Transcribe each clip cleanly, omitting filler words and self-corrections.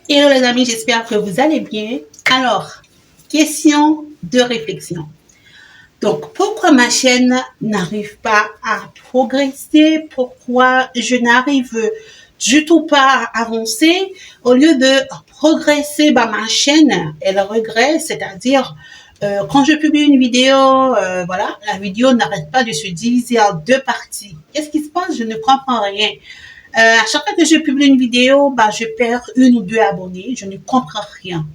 Hello les amis, j'espère que vous allez bien. Alors, question de réflexion. Donc, pourquoi ma chaîne n'arrive pas à progresser? Pourquoi je n'arrive du tout pas à avancer? Au lieu de progresser, ma chaîne, elle regresse, c'est-à-dire quand je publie une vidéo, voilà, la vidéo n'arrête pas de se diviser en deux parties. Qu'est-ce qui se passe? Je ne comprends rien. À chaque fois que je publie une vidéo, je perds une ou deux abonnés. Je ne comprends rien.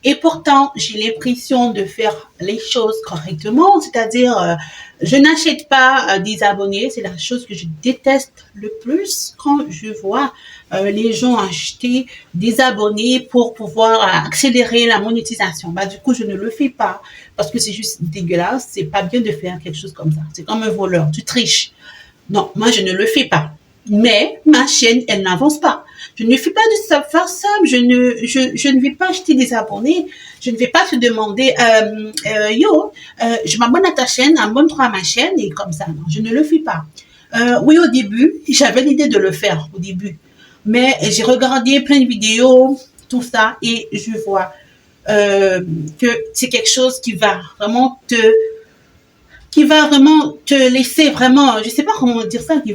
Et pourtant, j'ai l'impression de faire les choses correctement, c'est-à-dire, je n'achète pas des abonnés. C'est la chose que je déteste le plus quand je vois les gens acheter des abonnés pour pouvoir accélérer la monétisation. Du coup, je ne le fais pas parce que c'est juste dégueulasse. C'est pas bien de faire quelque chose comme ça. C'est comme un voleur, tu triches. Non, moi, je ne le fais pas. Mais ma chaîne, elle n'avance pas. Je ne fais pas de faire ça. Je ne vais pas acheter des abonnés. Je ne vais pas te demander, je m'abonne à ta chaîne, abonne-toi à ma chaîne et comme ça. Non, je ne le fais pas. Oui, au début, j'avais l'idée de le faire au début. Mais j'ai regardé plein de vidéos, tout ça, et je vois que c'est quelque chose qui va vraiment te laisser vraiment, je sais pas comment dire ça, qui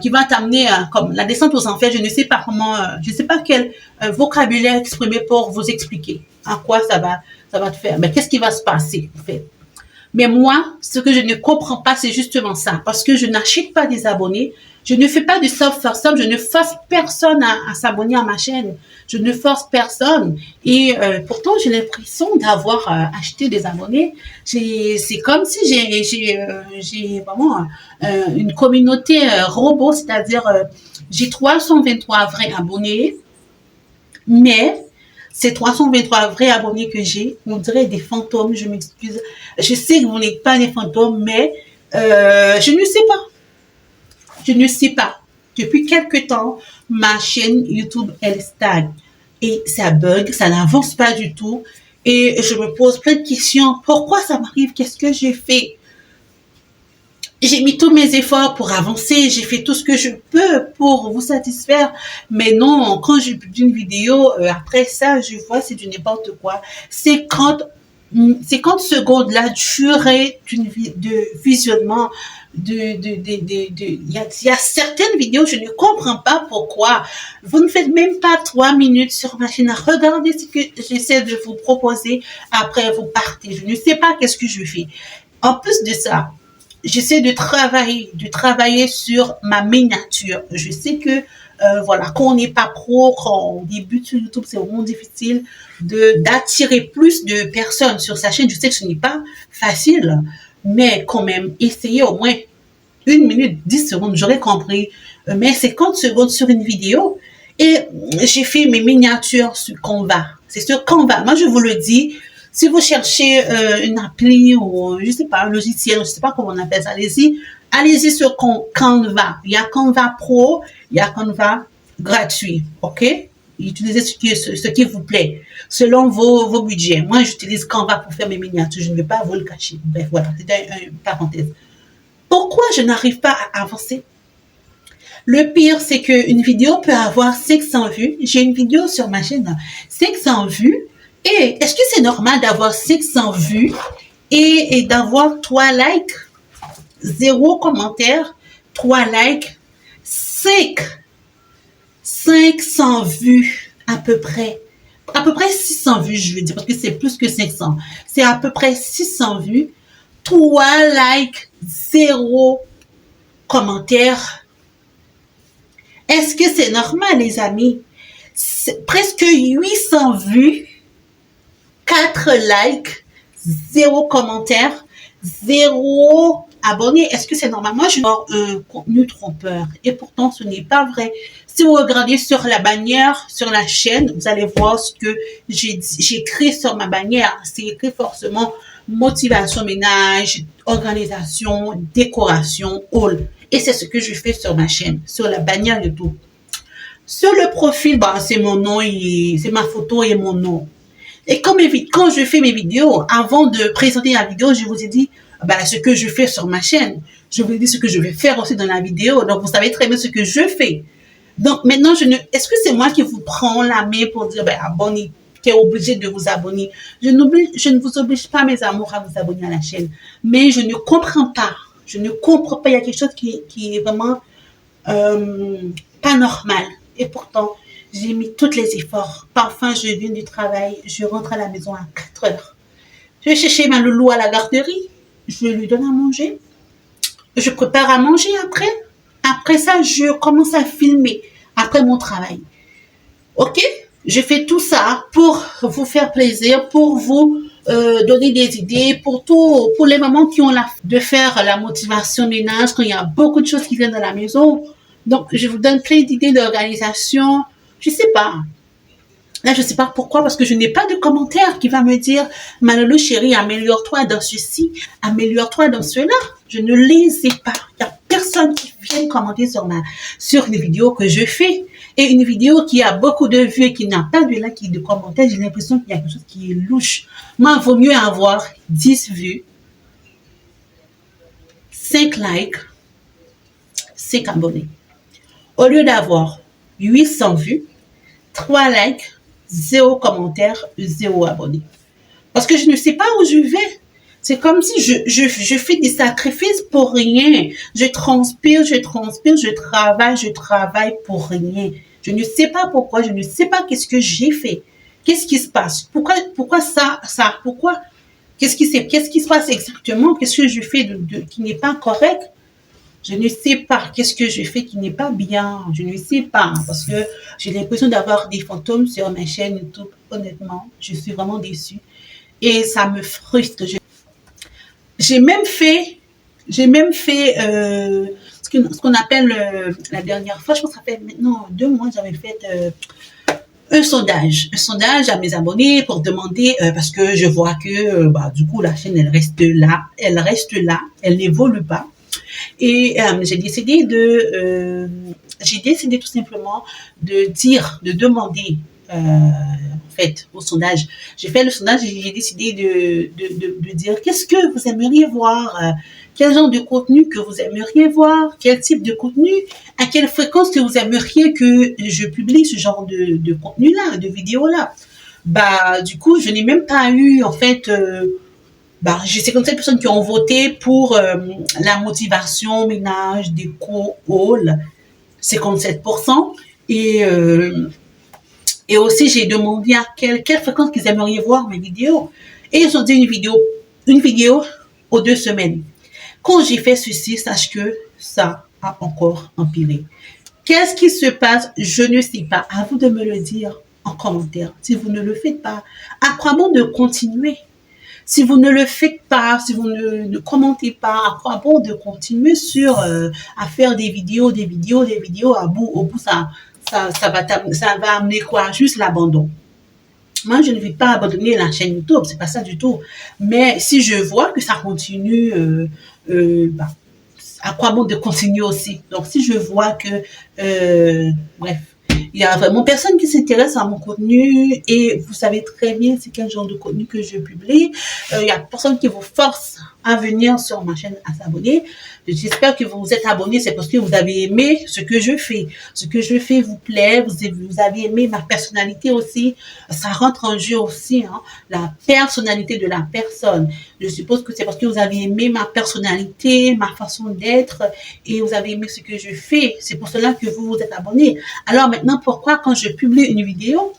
va t'amener comme la descente aux enfers. Je ne sais pas comment, je ne sais pas quel vocabulaire exprimer pour vous expliquer à quoi ça va te faire. Mais qu'est-ce qui va se passer en fait? Mais moi, ce que je ne comprends pas, c'est justement ça. Parce que je n'achète pas des abonnés. Je ne fais pas de soft. Je ne force personne à s'abonner à ma chaîne. Je ne force personne. Et pourtant, j'ai l'impression d'avoir acheté des abonnés. C'est comme si j'ai vraiment une communauté robot, c'est-à-dire j'ai 323 vrais abonnés, mais ces 323 vrais abonnés que j'ai, on dirait des fantômes, je m'excuse. Je sais que vous n'êtes pas des fantômes, mais je ne sais pas. Je ne sais pas. Depuis quelque temps, ma chaîne YouTube, elle stagne. Et ça bug, ça n'avance pas du tout. Et je me pose plein de questions. Pourquoi ça m'arrive? Qu'est-ce que j'ai fait? J'ai mis tous mes efforts pour avancer, j'ai fait tout ce que je peux pour vous satisfaire, mais non, quand je publie une vidéo, après ça, je vois c'est du n'importe quoi. 50 secondes la durée de visionnement il y a certaines vidéos, je ne comprends pas pourquoi. Vous ne faites même pas 3 minutes sur ma chaîne à regarder ce que j'essaie de vous proposer. Après, vous partez. Je ne sais pas qu'est-ce que je fais. En plus de ça, j'essaie de travailler sur ma miniature. Je sais que voilà, quand on n'est pas pro, quand on débute sur YouTube, c'est vraiment difficile d'attirer plus de personnes sur sa chaîne. Je sais que ce n'est pas facile, mais quand même, essayez au moins 1 minute, 10 secondes, j'aurais compris. Mais 50 secondes sur une vidéo. Et j'ai fait mes miniatures sur Canva. C'est sur Canva. Moi, je vous le dis, si vous cherchez une appli ou, je sais pas, un logiciel, je sais pas comment on appelle ça, allez-y sur Canva. Il y a Canva Pro, il y a Canva gratuit, ok? Utilisez ce qui vous plaît, selon vos budgets. Moi, j'utilise Canva pour faire mes miniatures, je ne vais pas vous le cacher. Bref, voilà, c'était une parenthèse. Pourquoi je n'arrive pas à avancer? Le pire, c'est qu'une vidéo peut avoir 500 vues. J'ai une vidéo sur ma chaîne, 500 vues. Et est-ce que c'est normal d'avoir 500 vues et d'avoir 3 likes, 0 commentaire, 3 likes, 500 vues à peu près 600 vues, je veux dire, parce que c'est plus que 500. C'est à peu près 600 vues, 3 likes, 0 commentaire. Est-ce que c'est normal, les amis? Presque 800 vues, 4 likes, 0 commentaire, 0 abonné. Est-ce que c'est normal? Moi, je vois un contenu trompeur. Et pourtant, ce n'est pas vrai. Si vous regardez sur la bannière, sur la chaîne, vous allez voir ce que j'ai écrit sur ma bannière. C'est écrit forcément motivation ménage, organisation, décoration, haul. Et c'est ce que je fais sur ma chaîne, sur la bannière YouTube. Sur le profil, c'est mon nom, c'est ma photo et mon nom. Et quand je fais mes vidéos, avant de présenter la vidéo, je vous ai dit ce que je fais sur ma chaîne. Je vous ai dit ce que je vais faire aussi dans la vidéo. Donc, vous savez très bien ce que je fais. Donc maintenant, est-ce que c'est moi qui vous prends la main pour dire, ben, abonnez, tu es obligé de vous abonner. Je ne vous oblige pas, mes amours, à vous abonner à la chaîne. Mais je ne comprends pas. Je ne comprends pas. Il y a quelque chose qui est vraiment pas normal. Et pourtant, j'ai mis tous les efforts. Parfois, je viens du travail, je rentre à la maison à 4 heures. Je vais chercher ma loulou à la garderie. Je lui donne à manger. Je prépare à manger après. Après ça, je commence à filmer après mon travail. Ok? Je fais tout ça pour vous faire plaisir, pour vous donner des idées, pour les mamans qui ont de faire la motivation ménage quand il y a beaucoup de choses qui viennent dans la maison. Donc, je vous donne plein d'idées d'organisation. Je sais pas. Là, je sais pas pourquoi, parce que je n'ai pas de commentaire qui va me dire, Manolo chérie, améliore-toi dans ceci, améliore-toi dans cela. Je ne les ai pas. Il n'y a personne qui vient commenter sur une vidéo que je fais. Et une vidéo qui a beaucoup de vues et qui n'a pas de likes, de commentaires, j'ai l'impression qu'il y a quelque chose qui est louche. Moi, il vaut mieux avoir 10 vues, 5 likes, 5 abonnés. Au lieu d'avoir 800 vues, 3 likes, 0 commentaire, 0 abonné. Parce que je ne sais pas où je vais. C'est comme si je fais des sacrifices pour rien. Je transpire, je travaille pour rien. Je ne sais pas pourquoi, je ne sais pas qu'est-ce que j'ai fait. Qu'est-ce qui se passe? Pourquoi ça, pourquoi? Qu'est-ce qui se passe exactement? Qu'est-ce que je fais qui n'est pas correct? Je ne sais pas qu'est-ce que je fais qui n'est pas bien. Je ne sais pas parce que j'ai l'impression d'avoir des fantômes sur ma chaîne YouTube. Honnêtement, je suis vraiment déçue et ça me frustre. J'ai même fait ce qu'on appelle la dernière fois, je pense que ça fait maintenant 2 mois, j'avais fait un sondage à mes abonnés pour demander parce que je vois que du coup la chaîne elle reste là, elle n'évolue pas. Et j'ai décidé tout simplement de demander en fait au sondage. J'ai fait le sondage et j'ai décidé de dire qu'est-ce que vous aimeriez voir, quel genre de contenu que vous aimeriez voir, quel type de contenu, à quelle fréquence que vous aimeriez que je publie ce genre de contenu-là, de vidéos-là. Du coup, je n'ai même pas eu en fait j'ai 57 personnes qui ont voté pour la motivation, ménage, déco, hall, 57%. Et aussi, j'ai demandé à quelle fréquence qu'ils aimeraient voir mes vidéos. Et ils ont dit une vidéo aux 2 semaines. Quand j'ai fait ceci, sache que ça a encore empiré. Qu'est-ce qui se passe? Je ne sais pas. À vous de me le dire en commentaire. Si vous ne le faites pas, à quoi bon de continuer? Si vous ne le faites pas, si vous ne commentez pas, à quoi bon de continuer à faire des vidéos au bout ça va amener quoi? Juste l'abandon. Moi, je ne vais pas abandonner la chaîne YouTube, c'est pas ça du tout. Mais si je vois que ça continue, à quoi bon de continuer aussi? Donc, si je vois que, bref, il y a vraiment personne qui s'intéresse à mon contenu et vous savez très bien c'est quel genre de contenu que je publie. Il y a personne qui vous force à venir sur ma chaîne à s'abonner. J'espère que vous vous êtes abonné, c'est parce que vous avez aimé ce que je fais. Ce que je fais vous plaît, vous avez aimé ma personnalité aussi. Ça rentre en jeu aussi, hein, la personnalité de la personne. Je suppose que c'est parce que vous avez aimé ma personnalité, ma façon d'être et vous avez aimé ce que je fais. C'est pour cela que vous vous êtes abonné. Alors maintenant, pourquoi quand je publie une vidéo,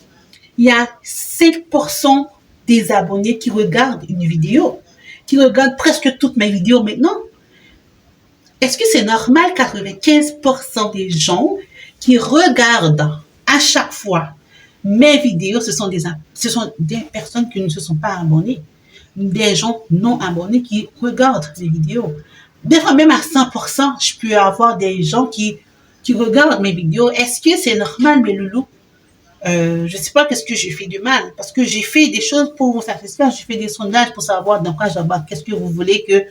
il y a 5% des abonnés qui regardent une vidéo, qui regardent presque toutes mes vidéos maintenant? Est-ce que c'est normal 95% des gens qui regardent à chaque fois mes vidéos, ce sont des personnes qui ne se sont pas abonnées, des gens non abonnés qui regardent mes vidéos. Des fois même à 100%, je peux avoir des gens qui regardent mes vidéos. Est-ce que c'est normal, mes loulous? Je sais pas qu'est-ce que j'ai fait de mal, parce que j'ai fait des choses pour vous satisfaire, j'ai fait des sondages pour savoir dans quoi j'embarque, qu'est-ce que vous voulez que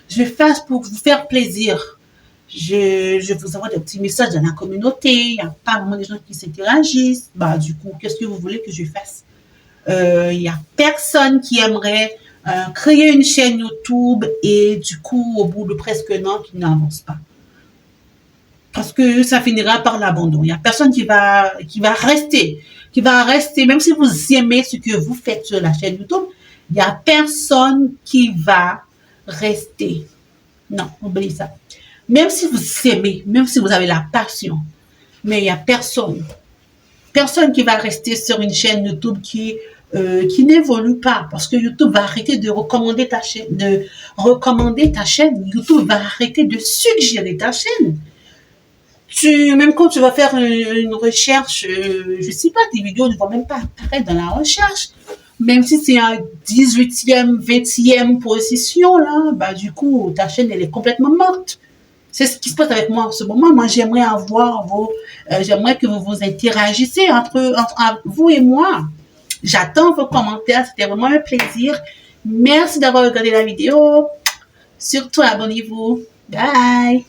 je fasse pour vous faire plaisir. Je vous envoie des petits messages dans la communauté, il n'y a pas vraiment des gens qui s'interagissent, du coup, qu'est-ce que vous voulez que je fasse? Il y a personne qui aimerait créer une chaîne YouTube et du coup, au bout de presque un an, qui n'avance pas. parce que ça finira par l'abandon. Il y a personne qui va rester, même si vous aimez ce que vous faites sur la chaîne YouTube, il y a personne qui va rester. Non, oubliez ça. Même si vous aimez, même si vous avez la passion, mais il y a personne qui va rester sur une chaîne YouTube qui n'évolue pas, parce que YouTube va arrêter de recommander ta chaîne, YouTube va arrêter de suggérer ta chaîne. Même quand tu vas faire une recherche, je sais pas, tes vidéos ne vont même pas apparaître dans la recherche. Même si c'est un 18e, 20e position, là, bah, du coup, ta chaîne, elle est complètement morte. C'est ce qui se passe avec moi en ce moment. Moi, j'aimerais j'aimerais que vous vous interagissiez entre vous et moi. J'attends vos commentaires. C'était vraiment un plaisir. Merci d'avoir regardé la vidéo. Surtout, abonnez-vous. Bye.